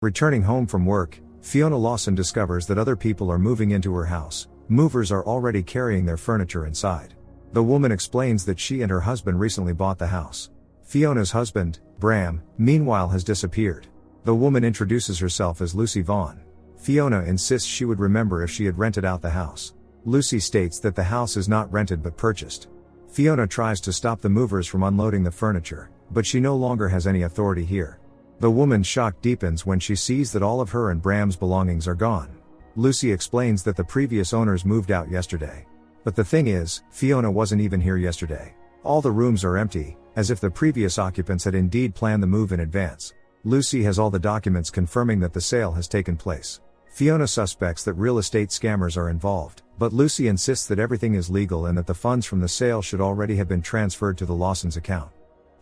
Returning home from work, Fiona Lawson discovers that other people are moving into her house. Movers are already carrying their furniture inside. The woman explains that she and her husband recently bought the house. Fiona's husband, Bram, meanwhile has disappeared. The woman introduces herself as Lucy Vaughn. Fiona insists she would remember if she had rented out the house. Lucy states that the house is not rented but purchased. Fiona tries to stop the movers from unloading the furniture, but she no longer has any authority here. The woman's shock deepens when she sees that all of her and Bram's belongings are gone. Lucy explains that the previous owners moved out yesterday. But the thing is, Fiona wasn't even here yesterday. All the rooms are empty, as if the previous occupants had indeed planned the move in advance. Lucy has all the documents confirming that the sale has taken place. Fiona suspects that real estate scammers are involved, but Lucy insists that everything is legal and that the funds from the sale should already have been transferred to the Lawsons' account.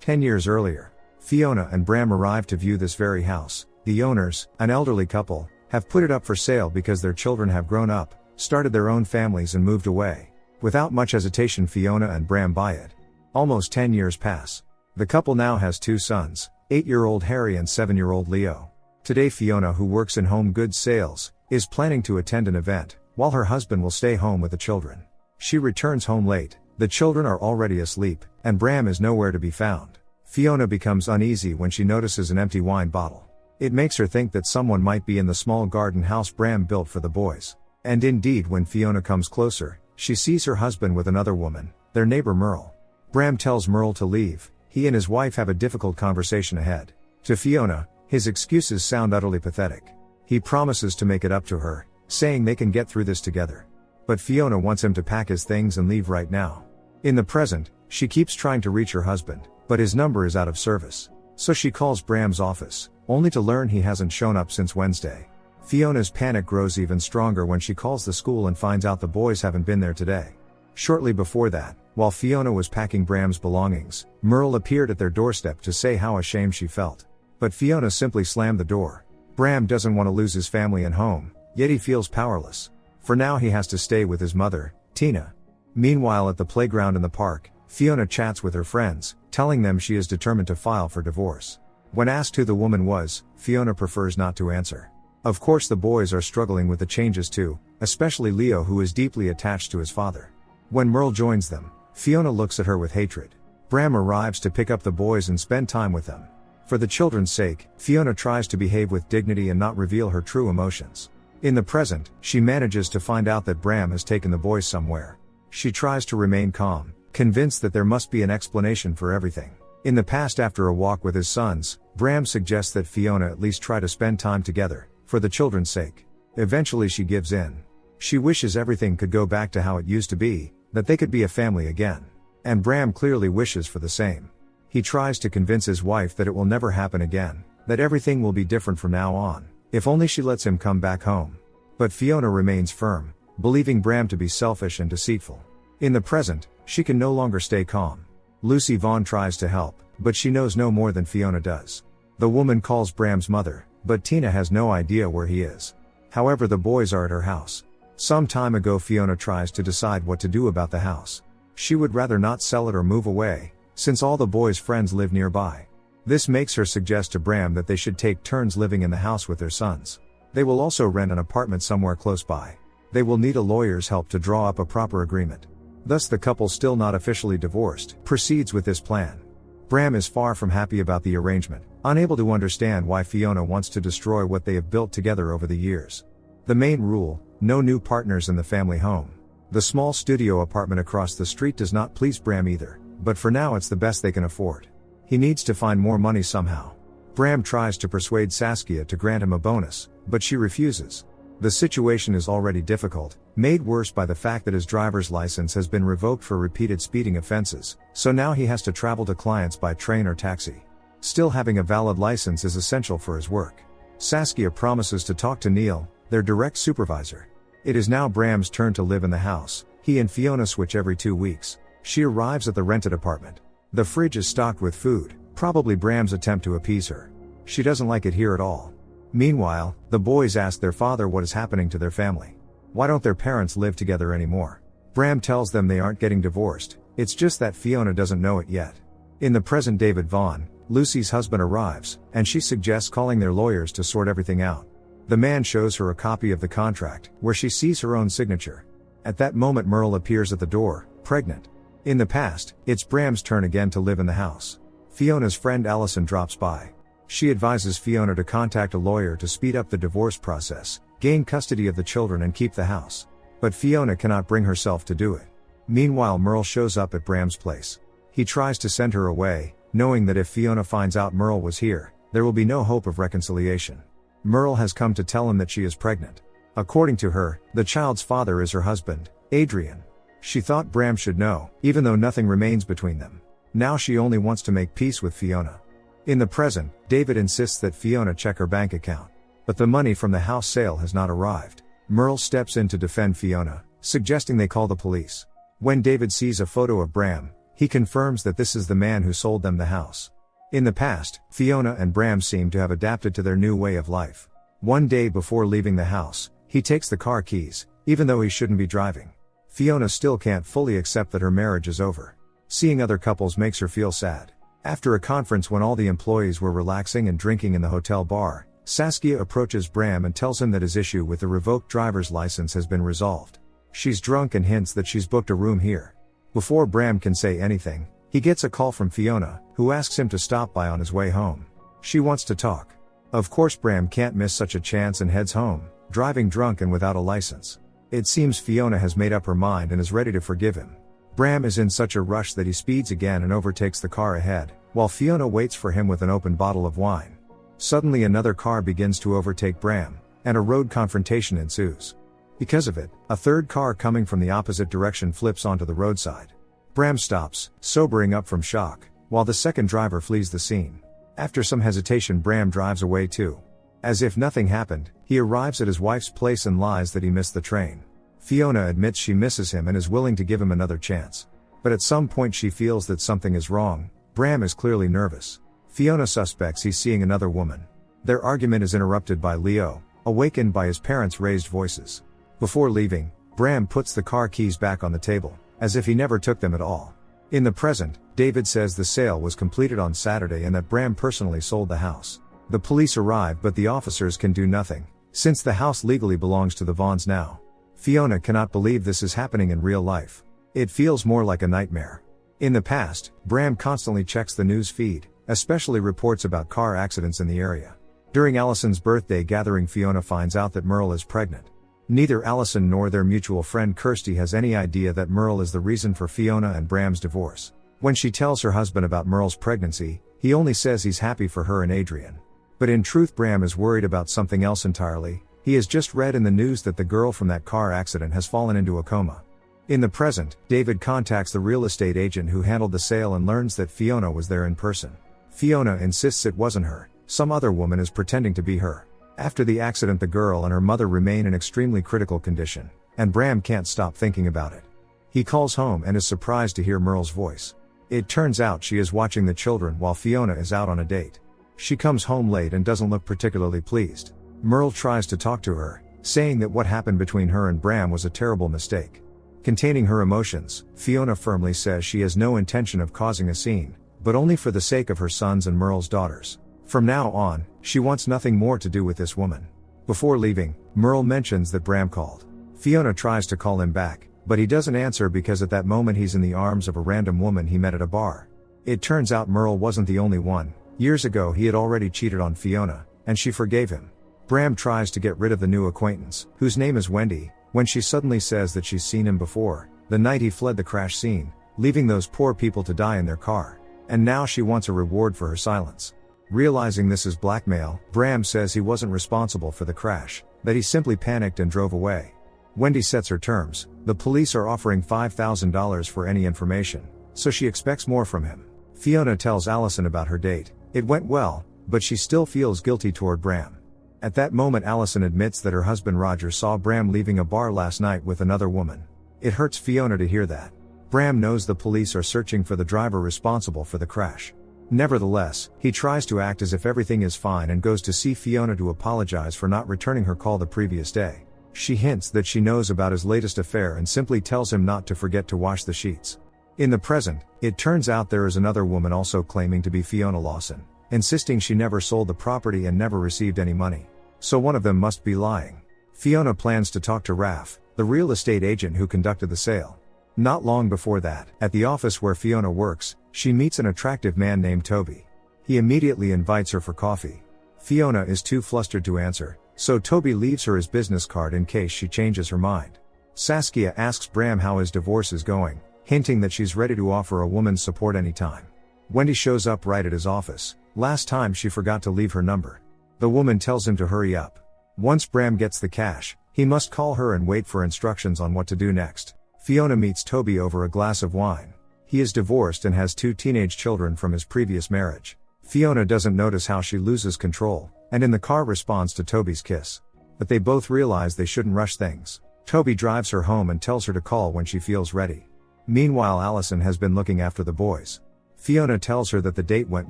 10 years earlier, Fiona and Bram arrived to view this very house. The owners, an elderly couple, have put it up for sale because their children have grown up, started their own families and moved away. Without much hesitation, Fiona and Bram buy it. Almost 10 years pass. The couple now has 2 sons, 8-year-old Harry and 7-year-old Leo. Today Fiona, who works in home goods sales, is planning to attend an event, while her husband will stay home with the children. She returns home late, the children are already asleep, and Bram is nowhere to be found. Fiona becomes uneasy when she notices an empty wine bottle. It makes her think that someone might be in the small garden house Bram built for the boys. And indeed, when Fiona comes closer, she sees her husband with another woman, their neighbor Merl. Bram tells Merl to leave. He and his wife have a difficult conversation ahead. To Fiona, his excuses sound utterly pathetic. He promises to make it up to her, saying they can get through this together. But Fiona wants him to pack his things and leave right now. In the present, she keeps trying to reach her husband, but his number is out of service. So she calls Bram's office, only to learn he hasn't shown up since Wednesday. Fiona's panic grows even stronger when she calls the school and finds out the boys haven't been there today. Shortly before that, while Fiona was packing Bram's belongings, Merl appeared at their doorstep to say how ashamed she felt. But Fiona simply slammed the door. Bram doesn't want to lose his family and home, yet he feels powerless. For now he has to stay with his mother, Tina. Meanwhile, at the playground in the park, Fiona chats with her friends, telling them she is determined to file for divorce. When asked who the woman was, Fiona prefers not to answer. Of course the boys are struggling with the changes too, especially Leo, who is deeply attached to his father. When Merl joins them, Fiona looks at her with hatred. Bram arrives to pick up the boys and spend time with them. For the children's sake, Fiona tries to behave with dignity and not reveal her true emotions. In the present, she manages to find out that Bram has taken the boys somewhere. She tries to remain calm, convinced that there must be an explanation for everything. In the past, after a walk with his sons, Bram suggests that Fiona at least try to spend time together, for the children's sake. Eventually she gives in. She wishes everything could go back to how it used to be, that they could be a family again. And Bram clearly wishes for the same. He tries to convince his wife that it will never happen again, that everything will be different from now on, if only she lets him come back home. But Fiona remains firm, believing Bram to be selfish and deceitful. In the present, she can no longer stay calm. Lucy Vaughn tries to help, but she knows no more than Fiona does. The woman calls Bram's mother, but Tina has no idea where he is. However, the boys are at her house. Some time ago Fiona tries to decide what to do about the house. She would rather not sell it or move away, since all the boys' friends live nearby. This makes her suggest to Bram that they should take turns living in the house with their sons. They will also rent an apartment somewhere close by. They will need a lawyer's help to draw up a proper agreement. Thus the couple, still not officially divorced, proceeds with this plan. Bram is far from happy about the arrangement, unable to understand why Fiona wants to destroy what they have built together over the years. The main rule: no new partners in the family home. The small studio apartment across the street does not please Bram either, but for now it's the best they can afford. He needs to find more money somehow. Bram tries to persuade Saskia to grant him a bonus, but she refuses. The situation is already difficult, made worse by the fact that his driver's license has been revoked for repeated speeding offenses, so now he has to travel to clients by train or taxi. Still, having a valid license is essential for his work. Saskia promises to talk to Neil, their direct supervisor. It is now Bram's turn to live in the house. He and Fiona switch every 2 weeks. She arrives at the rented apartment. The fridge is stocked with food, probably Bram's attempt to appease her. She doesn't like it here at all. Meanwhile, the boys ask their father what is happening to their family. Why don't their parents live together anymore? Bram tells them they aren't getting divorced, it's just that Fiona doesn't know it yet. In the present, David Vaughn, Lucy's husband arrives, and she suggests calling their lawyers to sort everything out. The man shows her a copy of the contract, where she sees her own signature. At that moment Merl appears at the door, pregnant. In the past, it's Bram's turn again to live in the house. Fiona's friend Allison drops by. She advises Fiona to contact a lawyer to speed up the divorce process, gain custody of the children and keep the house. But Fiona cannot bring herself to do it. Meanwhile Merl shows up at Bram's place. He tries to send her away, knowing that if Fiona finds out Merl was here, there will be no hope of reconciliation. Merl has come to tell him that she is pregnant. According to her, the child's father is her husband, Adrian. She thought Bram should know, even though nothing remains between them. Now she only wants to make peace with Fiona. In the present, David insists that Fiona check her bank account. But the money from the house sale has not arrived. Merl steps in to defend Fiona, suggesting they call the police. When David sees a photo of Bram, he confirms that this is the man who sold them the house. In the past, Fiona and Bram seem to have adapted to their new way of life. One day before leaving the house, he takes the car keys, even though he shouldn't be driving. Fiona still can't fully accept that her marriage is over. Seeing other couples makes her feel sad. After a conference when all the employees were relaxing and drinking in the hotel bar, Saskia approaches Bram and tells him that his issue with the revoked driver's license has been resolved. She's drunk and hints that she's booked a room here. Before Bram can say anything, he gets a call from Fiona, who asks him to stop by on his way home. She wants to talk. Of course Bram can't miss such a chance and heads home, driving drunk and without a license. It seems Fiona has made up her mind and is ready to forgive him. Bram is in such a rush that he speeds again and overtakes the car ahead, while Fiona waits for him with an open bottle of wine. Suddenly another car begins to overtake Bram, and a road confrontation ensues. Because of it, a third car coming from the opposite direction flips onto the roadside. Bram stops, sobering up from shock, while the second driver flees the scene. After some hesitation Bram drives away too. As if nothing happened, he arrives at his wife's place and lies that he missed the train. Fiona admits she misses him and is willing to give him another chance. But at some point she feels that something is wrong. Bram is clearly nervous. Fiona suspects he's seeing another woman. Their argument is interrupted by Leo, awakened by his parents' raised voices. Before leaving, Bram puts the car keys back on the table, as if he never took them at all. In the present, David says the sale was completed on Saturday and that Bram personally sold the house. The police arrive but the officers can do nothing, since the house legally belongs to the Vaughns now. Fiona cannot believe this is happening in real life. It feels more like a nightmare. In the past, Bram constantly checks the news feed, especially reports about car accidents in the area. During Allison's birthday gathering Fiona finds out that Merl is pregnant. Neither Allison nor their mutual friend Kirsty has any idea that Merl is the reason for Fiona and Bram's divorce. When she tells her husband about Merl's pregnancy, he only says he's happy for her and Adrian. But in truth Bram is worried about something else entirely. He has just read in the news that the girl from that car accident has fallen into a coma. In the present, David contacts the real estate agent who handled the sale and learns that Fiona was there in person. Fiona insists it wasn't her, some other woman is pretending to be her. After the accident the girl and her mother remain in extremely critical condition, and Bram can't stop thinking about it. He calls home and is surprised to hear Merl's voice. It turns out she is watching the children while Fiona is out on a date. She comes home late and doesn't look particularly pleased. Merl tries to talk to her, saying that what happened between her and Bram was a terrible mistake. Containing her emotions, Fiona firmly says she has no intention of causing a scene, but only for the sake of her sons and Merl's daughters. From now on, she wants nothing more to do with this woman. Before leaving, Merl mentions that Bram called. Fiona tries to call him back, but he doesn't answer because at that moment he's in the arms of a random woman he met at a bar. It turns out Merl wasn't the only one. Years ago he had already cheated on Fiona, and she forgave him. Bram tries to get rid of the new acquaintance, whose name is Wendy, when she suddenly says that she's seen him before, the night he fled the crash scene, leaving those poor people to die in their car. And now she wants a reward for her silence. Realizing this is blackmail, Bram says he wasn't responsible for the crash, that he simply panicked and drove away. Wendy sets her terms. The police are offering $5,000 for any information, so she expects more from him. Fiona tells Allison about her date. It went well, but she still feels guilty toward Bram. At that moment Allison admits that her husband Roger saw Bram leaving a bar last night with another woman. It hurts Fiona to hear that. Bram knows the police are searching for the driver responsible for the crash. Nevertheless, he tries to act as if everything is fine and goes to see Fiona to apologize for not returning her call the previous day. She hints that she knows about his latest affair and simply tells him not to forget to wash the sheets. In the present, it turns out there is another woman also claiming to be Fiona Lawson, insisting she never sold the property and never received any money. So one of them must be lying. Fiona plans to talk to Raf, the real estate agent who conducted the sale. Not long before that, at the office where Fiona works, she meets an attractive man named Toby. He immediately invites her for coffee. Fiona is too flustered to answer, so Toby leaves her his business card in case she changes her mind. Saskia asks Bram how his divorce is going, hinting that she's ready to offer a woman's support anytime. Wendy shows up right at his office. Last time she forgot to leave her number. The woman tells him to hurry up. Once Bram gets the cash, he must call her and wait for instructions on what to do next. Fiona meets Toby over a glass of wine. He is divorced and has 2 teenage children from his previous marriage. Fiona doesn't notice how she loses control, and in the car responds to Toby's kiss. But they both realize they shouldn't rush things. Toby drives her home and tells her to call when she feels ready. Meanwhile, Allison has been looking after the boys. Fiona tells her that the date went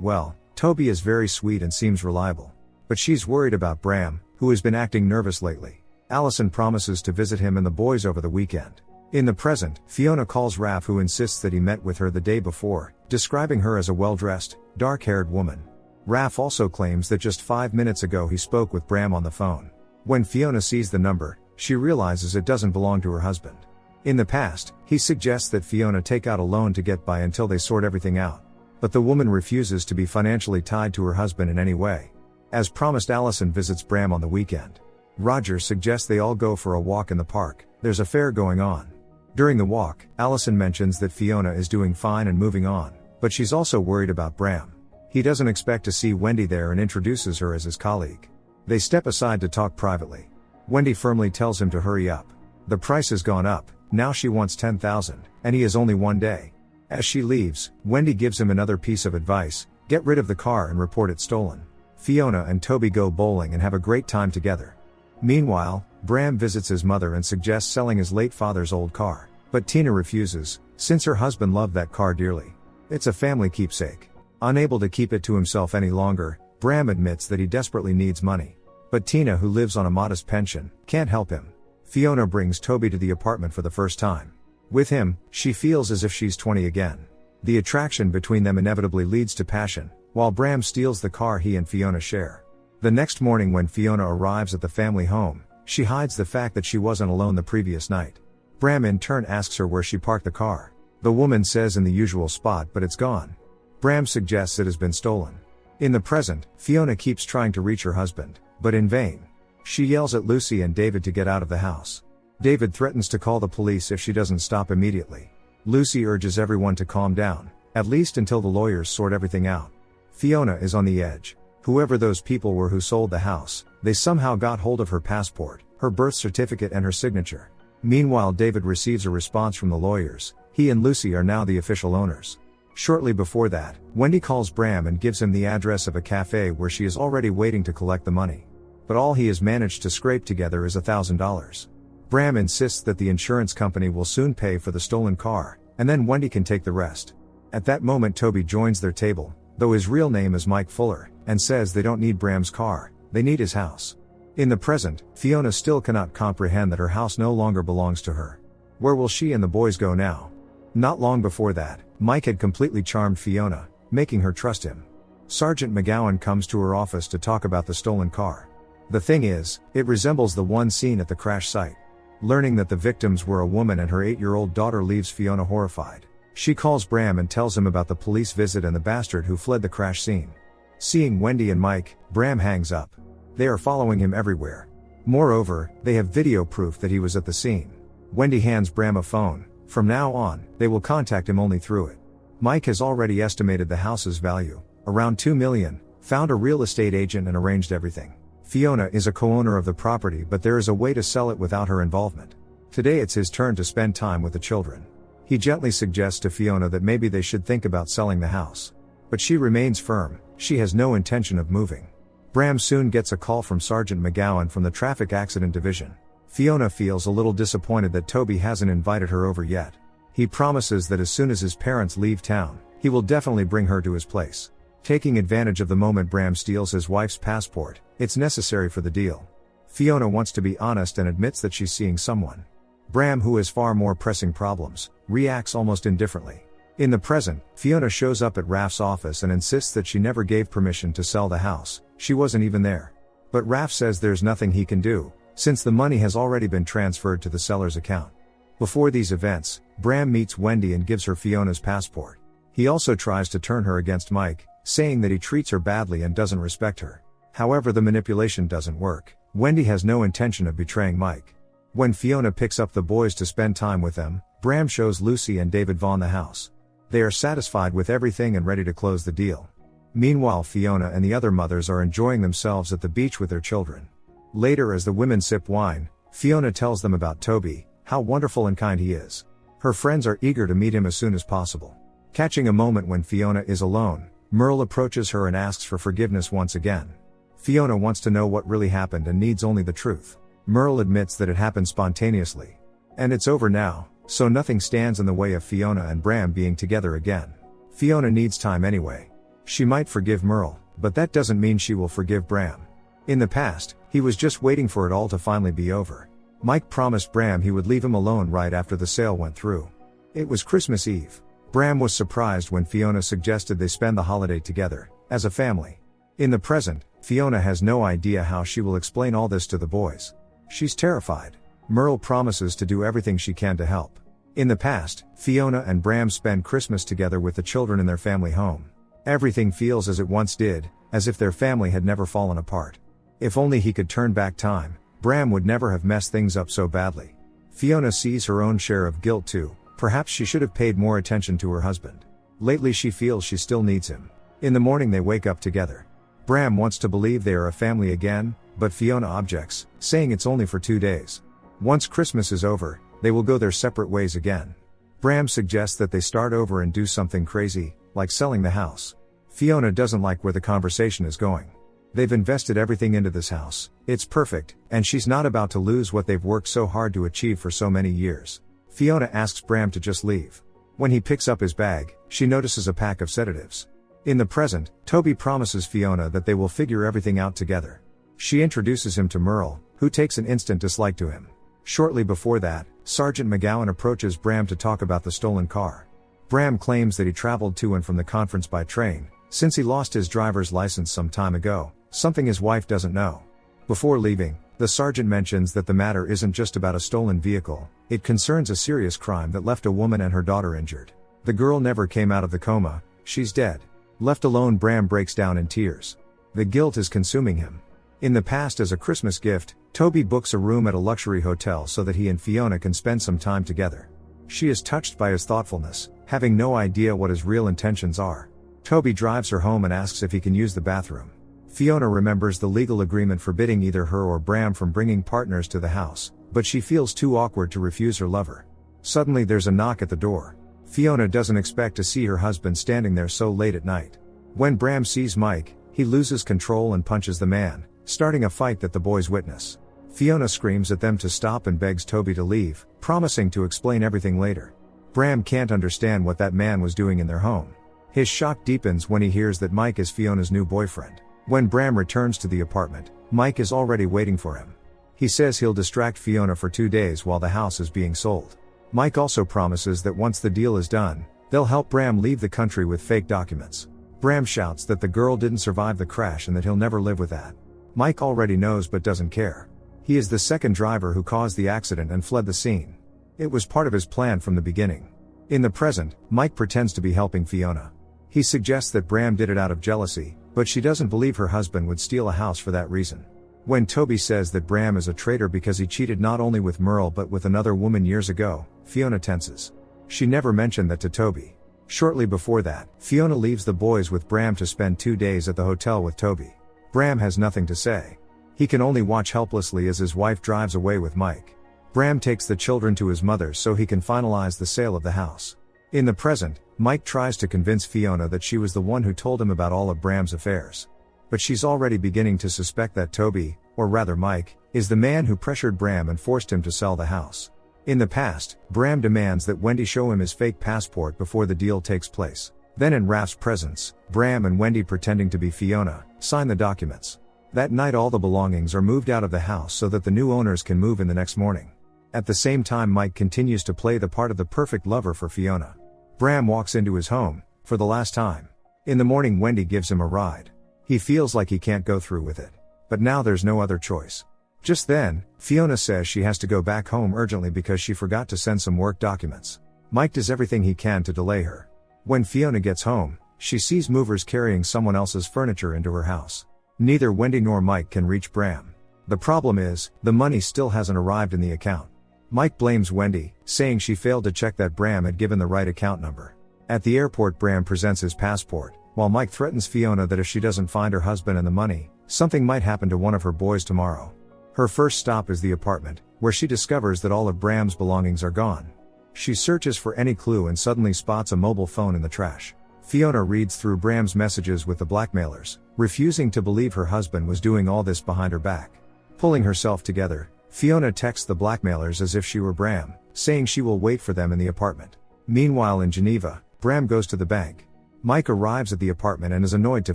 well. Toby is very sweet and seems reliable. But she's worried about Bram, who has been acting nervous lately. Allison promises to visit him and the boys over the weekend. In the present, Fiona calls Raf, who insists that he met with her the day before, describing her as a well-dressed, dark-haired woman. Raf also claims that just 5 minutes ago he spoke with Bram on the phone. When Fiona sees the number, she realizes it doesn't belong to her husband. In the past, he suggests that Fiona take out a loan to get by until they sort everything out. But the woman refuses to be financially tied to her husband in any way. As promised, Allison visits Bram on the weekend. Roger suggests they all go for a walk in the park. There's a fair going on. During the walk, Allison mentions that Fiona is doing fine and moving on, but she's also worried about Bram. He doesn't expect to see Wendy there and introduces her as his colleague. They step aside to talk privately. Wendy firmly tells him to hurry up. The price has gone up. Now she wants $10,000, and he has only 1 day. As she leaves, Wendy gives him another piece of advice: get rid of the car and report it stolen. Fiona and Toby go bowling and have a great time together. Meanwhile, Bram visits his mother and suggests selling his late father's old car. But Tina refuses, since her husband loved that car dearly. It's a family keepsake. Unable to keep it to himself any longer, Bram admits that he desperately needs money. But Tina, who lives on a modest pension, can't help him. Fiona brings Toby to the apartment for the first time. With him, she feels as if she's 20 again. The attraction between them inevitably leads to passion, while Bram steals the car he and Fiona share. The next morning, when Fiona arrives at the family home, she hides the fact that she wasn't alone the previous night. Bram in turn asks her where she parked the car. The woman says in the usual spot, but it's gone. Bram suggests it has been stolen. In the present, Fiona keeps trying to reach her husband, but in vain. She yells at Lucy and David to get out of the house. David threatens to call the police if she doesn't stop immediately. Lucy urges everyone to calm down, at least until the lawyers sort everything out. Fiona is on the edge. Whoever those people were who sold the house, they somehow got hold of her passport, her birth certificate and her signature. Meanwhile, David receives a response from the lawyers. He and Lucy are now the official owners. Shortly before that, Wendy calls Bram and gives him the address of a cafe where she is already waiting to collect the money. But all he has managed to scrape together is $1,000. Bram insists that the insurance company will soon pay for the stolen car, and then Wendy can take the rest. At that moment, Toby joins their table, though his real name is Mike Fuller, and says they don't need Bram's car, they need his house. In the present, Fiona still cannot comprehend that her house no longer belongs to her. Where will she and the boys go now? Not long before that, Mike had completely charmed Fiona, making her trust him. Sergeant McGowan comes to her office to talk about the stolen car. The thing is, it resembles the one seen at the crash site. Learning that the victims were a woman and her 8-year-old daughter leaves Fiona horrified. She calls Bram and tells him about the police visit and the bastard who fled the crash scene. Seeing Wendy and Mike, Bram hangs up. They are following him everywhere. Moreover, they have video proof that he was at the scene. Wendy hands Bram a phone. From now on, they will contact him only through it. Mike has already estimated the house's value, around $2 million, found a real estate agent and arranged everything. Fiona is a co-owner of the property, but there is a way to sell it without her involvement. Today it's his turn to spend time with the children. He gently suggests to Fiona that maybe they should think about selling the house. But she remains firm, she has no intention of moving. Bram soon gets a call from Sergeant McGowan from the Traffic Accident Division. Fiona feels a little disappointed that Toby hasn't invited her over yet. He promises that as soon as his parents leave town, he will definitely bring her to his place. Taking advantage of the moment, Bram steals his wife's passport. It's necessary for the deal. Fiona wants to be honest and admits that she's seeing someone. Bram, who has far more pressing problems, reacts almost indifferently. In the present, Fiona shows up at Raf's office and insists that she never gave permission to sell the house, she wasn't even there. But Raf says there's nothing he can do, since the money has already been transferred to the seller's account. Before these events, Bram meets Wendy and gives her Fiona's passport. He also tries to turn her against Mike, saying that he treats her badly and doesn't respect her. However, the manipulation doesn't work. Wendy has no intention of betraying Mike. When Fiona picks up the boys to spend time with them, Bram shows Lucy and David Vaughn the house. They are satisfied with everything and ready to close the deal. Meanwhile, Fiona and the other mothers are enjoying themselves at the beach with their children. Later, as the women sip wine, Fiona tells them about Toby, how wonderful and kind he is. Her friends are eager to meet him as soon as possible. Catching a moment when Fiona is alone, Merl approaches her and asks for forgiveness once again. Fiona wants to know what really happened and needs only the truth. Merl admits that it happened spontaneously. And it's over now, so nothing stands in the way of Fiona and Bram being together again. Fiona needs time anyway. She might forgive Merl, but that doesn't mean she will forgive Bram. In the past, he was just waiting for it all to finally be over. Mike promised Bram he would leave him alone right after the sale went through. It was Christmas Eve. Bram was surprised when Fiona suggested they spend the holiday together, as a family. In the present, Fiona has no idea how she will explain all this to the boys. She's terrified. Merl promises to do everything she can to help. In the past, Fiona and Bram spend Christmas together with the children in their family home. Everything feels as it once did, as if their family had never fallen apart. If only he could turn back time, Bram would never have messed things up so badly. Fiona sees her own share of guilt too. Perhaps she should have paid more attention to her husband. Lately she feels she still needs him. In the morning they wake up together. Bram wants to believe they are a family again, but Fiona objects, saying it's only for 2 days. Once Christmas is over, they will go their separate ways again. Bram suggests that they start over and do something crazy, like selling the house. Fiona doesn't like where the conversation is going. They've invested everything into this house, it's perfect, and she's not about to lose what they've worked so hard to achieve for so many years. Fiona asks Bram to just leave. When he picks up his bag, she notices a pack of sedatives. In the present, Toby promises Fiona that they will figure everything out together. She introduces him to Merl, who takes an instant dislike to him. Shortly before that, Sergeant McGowan approaches Bram to talk about the stolen car. Bram claims that he traveled to and from the conference by train, since he lost his driver's license some time ago, something his wife doesn't know. Before leaving, the sergeant mentions that the matter isn't just about a stolen vehicle, it concerns a serious crime that left a woman and her daughter injured. The girl never came out of the coma, she's dead. Left alone, Bram breaks down in tears. The guilt is consuming him. In the past, as a Christmas gift, Toby books a room at a luxury hotel so that he and Fiona can spend some time together. She is touched by his thoughtfulness, having no idea what his real intentions are. Toby drives her home and asks if he can use the bathroom. Fiona remembers the legal agreement forbidding either her or Bram from bringing partners to the house, but she feels too awkward to refuse her lover. Suddenly there's a knock at the door. Fiona doesn't expect to see her husband standing there so late at night. When Bram sees Mike, he loses control and punches the man, starting a fight that the boys witness. Fiona screams at them to stop and begs Toby to leave, promising to explain everything later. Bram can't understand what that man was doing in their home. His shock deepens when he hears that Mike is Fiona's new boyfriend. When Bram returns to the apartment, Mike is already waiting for him. He says he'll distract Fiona for 2 days while the house is being sold. Mike also promises that once the deal is done, they'll help Bram leave the country with fake documents. Bram shouts that the girl didn't survive the crash and that he'll never live with that. Mike already knows but doesn't care. He is the second driver who caused the accident and fled the scene. It was part of his plan from the beginning. In the present, Mike pretends to be helping Fiona. He suggests that Bram did it out of jealousy, but she doesn't believe her husband would steal a house for that reason. When Toby says that Bram is a traitor because he cheated not only with Merl but with another woman years ago, Fiona tenses. She never mentioned that to Toby. Shortly before that, Fiona leaves the boys with Bram to spend 2 days at the hotel with Toby. Bram has nothing to say. He can only watch helplessly as his wife drives away with Mike. Bram takes the children to his mother's so he can finalize the sale of the house. In the present, Mike tries to convince Fiona that she was the one who told him about all of Bram's affairs. But she's already beginning to suspect that Toby, or rather Mike, is the man who pressured Bram and forced him to sell the house. In the past, Bram demands that Wendy show him his fake passport before the deal takes place. Then in Raf's presence, Bram and Wendy, pretending to be Fiona, sign the documents. That night all the belongings are moved out of the house so that the new owners can move in the next morning. At the same time, Mike continues to play the part of the perfect lover for Fiona. Bram walks into his home, for the last time. In the morning Wendy gives him a ride. He feels like he can't go through with it. But now there's no other choice. Just then, Fiona says she has to go back home urgently because she forgot to send some work documents. Mike does everything he can to delay her. When Fiona gets home, she sees movers carrying someone else's furniture into her house. Neither Wendy nor Mike can reach Bram. The problem is, the money still hasn't arrived in the account. Mike blames Wendy, saying she failed to check that Bram had given the right account number. At the airport Bram presents his passport, while Mike threatens Fiona that if she doesn't find her husband and the money, something might happen to one of her boys tomorrow. Her first stop is the apartment, where she discovers that all of Bram's belongings are gone. She searches for any clue and suddenly spots a mobile phone in the trash. Fiona reads through Bram's messages with the blackmailers, refusing to believe her husband was doing all this behind her back. Pulling herself together, Fiona texts the blackmailers as if she were Bram, saying she will wait for them in the apartment. Meanwhile in Geneva, Bram goes to the bank. Mike arrives at the apartment and is annoyed to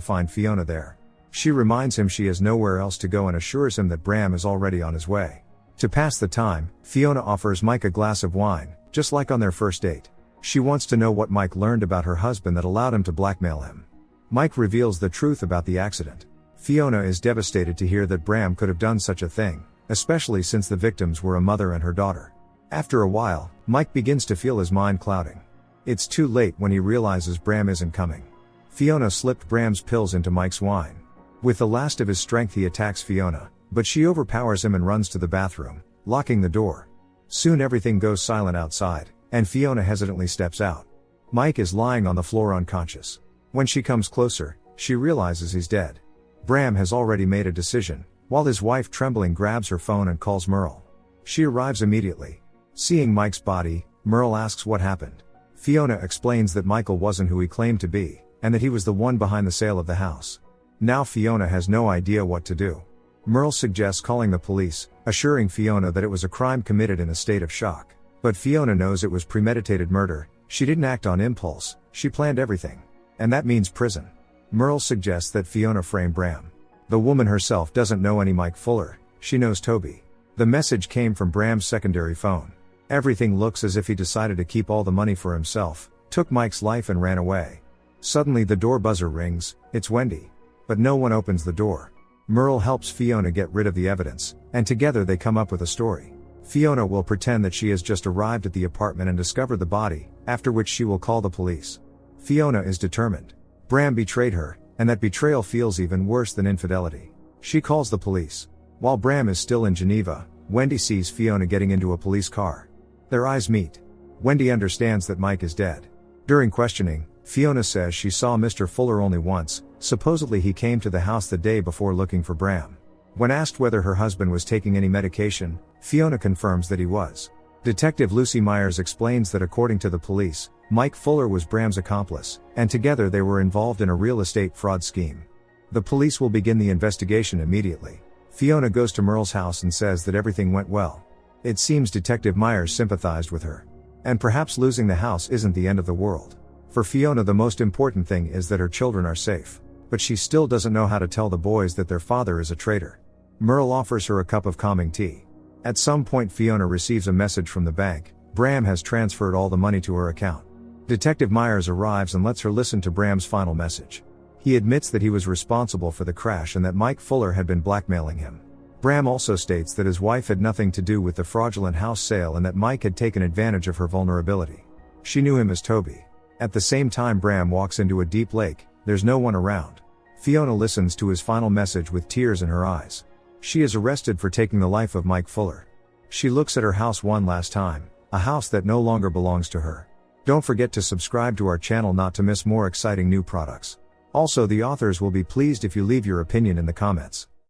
find Fiona there. She reminds him she has nowhere else to go and assures him that Bram is already on his way. To pass the time, Fiona offers Mike a glass of wine, just like on their first date. She wants to know what Mike learned about her husband that allowed him to blackmail him. Mike reveals the truth about the accident. Fiona is devastated to hear that Bram could have done such a thing, especially since the victims were a mother and her daughter. After a while, Mike begins to feel his mind clouding. It's too late when he realizes Bram isn't coming. Fiona slipped Bram's pills into Mike's wine. With the last of his strength he attacks Fiona, but she overpowers him and runs to the bathroom, locking the door. Soon everything goes silent outside, and Fiona hesitantly steps out. Mike is lying on the floor unconscious. When she comes closer, she realizes he's dead. Bram has already made a decision, while his wife trembling grabs her phone and calls Merl. She arrives immediately. Seeing Mike's body, Merl asks what happened. Fiona explains that Michael wasn't who he claimed to be, and that he was the one behind the sale of the house. Now Fiona has no idea what to do. Merl suggests calling the police, assuring Fiona that it was a crime committed in a state of shock. But Fiona knows it was premeditated murder. She didn't act on impulse, she planned everything. And that means prison. Merl suggests that Fiona frame Bram. The woman herself doesn't know any Mike Fuller, she knows Toby. The message came from Bram's secondary phone. Everything looks as if he decided to keep all the money for himself, took Mike's life and ran away. Suddenly the door buzzer rings, it's Wendy. But no one opens the door. Merl helps Fiona get rid of the evidence, and together they come up with a story. Fiona will pretend that she has just arrived at the apartment and discovered the body, after which she will call the police. Fiona is determined. Bram betrayed her, and that betrayal feels even worse than infidelity. She calls the police. While Bram is still in Geneva, Wendy sees Fiona getting into a police car. Their eyes meet. Wendy understands that Mike is dead. During questioning, Fiona says she saw Mr. Fuller only once, supposedly he came to the house the day before looking for Bram. When asked whether her husband was taking any medication, Fiona confirms that he was. Detective Lucy Myers explains that according to the police, Mike Fuller was Bram's accomplice, and together they were involved in a real estate fraud scheme. The police will begin the investigation immediately. Fiona goes to Merle's house and says that everything went well. It seems Detective Myers sympathized with her. And perhaps losing the house isn't the end of the world. For Fiona the most important thing is that her children are safe. But she still doesn't know how to tell the boys that their father is a traitor. Merle offers her a cup of calming tea. At some point Fiona receives a message from the bank. Bram has transferred all the money to her account. Detective Myers arrives and lets her listen to Bram's final message. He admits that he was responsible for the crash and that Mike Fuller had been blackmailing him. Bram also states that his wife had nothing to do with the fraudulent house sale and that Mike had taken advantage of her vulnerability. She knew him as Toby. At the same time Bram walks into a deep lake, there's no one around. Fiona listens to his final message with tears in her eyes. She is arrested for taking the life of Mike Fuller. She looks at her house one last time, a house that no longer belongs to her. Don't forget to subscribe to our channel not to miss more exciting new products. Also, the authors will be pleased if you leave your opinion in the comments.